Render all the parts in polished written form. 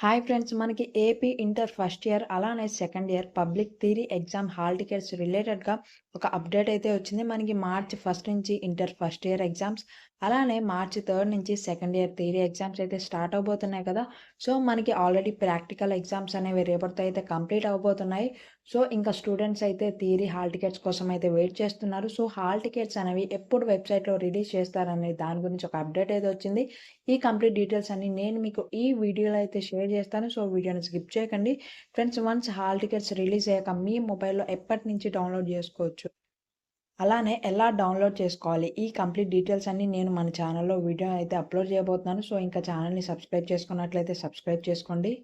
Hi friends, మనకి AP inter first year అలానే second year public theory exam hall tickets రిలేటెడ్గా ఒక update అయితే వచ్చింది. మనకి మార్చ్ ఫస్ట్ నుంచి ఇంటర్ ఫస్ట్ ఇయర్ ఎగ్జామ్స్, అలానే మార్చ్ థర్డ్ నుంచి సెకండ్ ఇయర్ థియరీ ఎగ్జామ్స్ అయితే స్టార్ట్ అవబోతున్నాయి కదా. సో మనకి ఆల్రెడీ ప్రాక్టికల్ ఎగ్జామ్స్ అనేవి రేపటితో అయితే కంప్లీట్ అవబోతున్నాయి. సో ఇంకా స్టూడెంట్స్ అయితే థియరీ హాల్ టికెట్స్ కోసం అయితే వెయిట్ చేస్తున్నారు. సో హాల్ టికెట్స్ అనేవి ఎప్పుడు వెబ్సైట్లో రిలీజ్ చేస్తారనే దాని గురించి ఒక అప్డేట్ అయితే వచ్చింది. ఈ కంప్లీట్ డీటెయిల్స్ అన్ని నేను మీకు ఈ వీడియోలో అయితే షేర్ చేస్తాను. సో వీడియోని స్కిప్ చేయకండి friends. Once hall tickets release అయ్యాక మీ మొబైల్లో ఎప్పటి నుంచి డౌన్లోడ్ చేసుకోవచ్చు, అలానే ఎలా డౌన్లోడ్ చేసుకోవాలి, ఈ కంప్లీట్ డీటెయిల్స్ అన్ని నేను మన ఛానల్లో వీడియో అయితే అప్లోడ్ చేయబోతున్నాను. సో ఇంకా ఛానల్ని సబ్స్క్రైబ్ చేసుకున్నట్లయితే సబ్స్క్రైబ్ చేసుకోండి.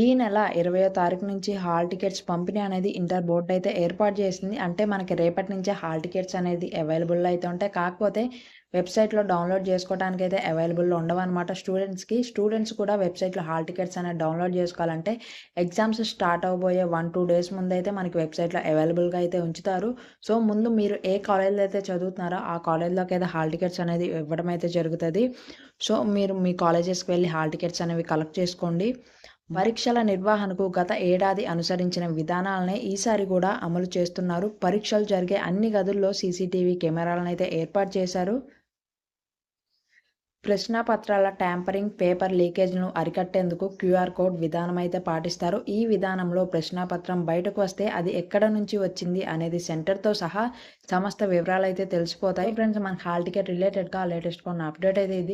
ఈ నెల 20వ తారీఖు నుంచి హాల్ టికెట్స్ పంపిణీ అనేది ఇంటర్ బోర్డ్ అయితే ఏర్పాటు చేసింది. అంటే మనకి రేపటి నుంచే హాల్ టికెట్స్ అనేది అవైలబుల్ అయితే ఉంటాయి. కాకపోతే వెబ్సైట్లో డౌన్లోడ్ చేసుకోవడానికి అయితే అవైలబుల్లో ఉండవన్నమాట స్టూడెంట్స్కి. స్టూడెంట్స్ కూడా వెబ్సైట్లో హాల్ టికెట్స్ అనేది డౌన్లోడ్ చేసుకోవాలంటే ఎగ్జామ్స్ స్టార్ట్ అవబోయే 1-2 డేస్ ముందు అయితే మనకి వెబ్సైట్లో అవైలబుల్గా అయితే ఉంచుతారు. సో ముందు మీరు ఏ కాలేజ్లో అయితే చదువుతున్నారో ఆ కాలేజ్లోకి అయితే హాల్ టికెట్స్ అనేది ఇవ్వడం అయితే జరుగుతుంది. సో మీరు మీ కాలేజెస్కి వెళ్ళి హాల్ టికెట్స్ అనేవి కలెక్ట్ చేసుకోండి. పరీక్షల నిర్వహణకు గత ఏడాది అనుసరించిన విధానాలనే ఈసారి కూడా అమలు చేస్తున్నారు. పరీక్షలు జరిగే అన్ని గదుల్లో సీసీటీవీ కెమెరాలను అయితే ఏర్పాటు చేశారు. ప్రశ్నపత్రాల ట్యాంపరింగ్, పేపర్ లీకేజ్ను అరికట్టేందుకు క్యూఆర్ కోడ్ విధానం అయితే పాటిస్తారు. ఈ విధానంలో ప్రశ్నపత్రం బయటకు వస్తే అది ఎక్కడ నుంచి వచ్చింది అనేది సెంటర్తో సహా సమస్త వివరాలు అయితే తెలిసిపోతాయి. ఫ్రెండ్స్, మన హాల్ టికెట్ రిలేటెడ్గా లేటెస్ట్గా ఉన్న అప్డేట్ అయితే ఇది.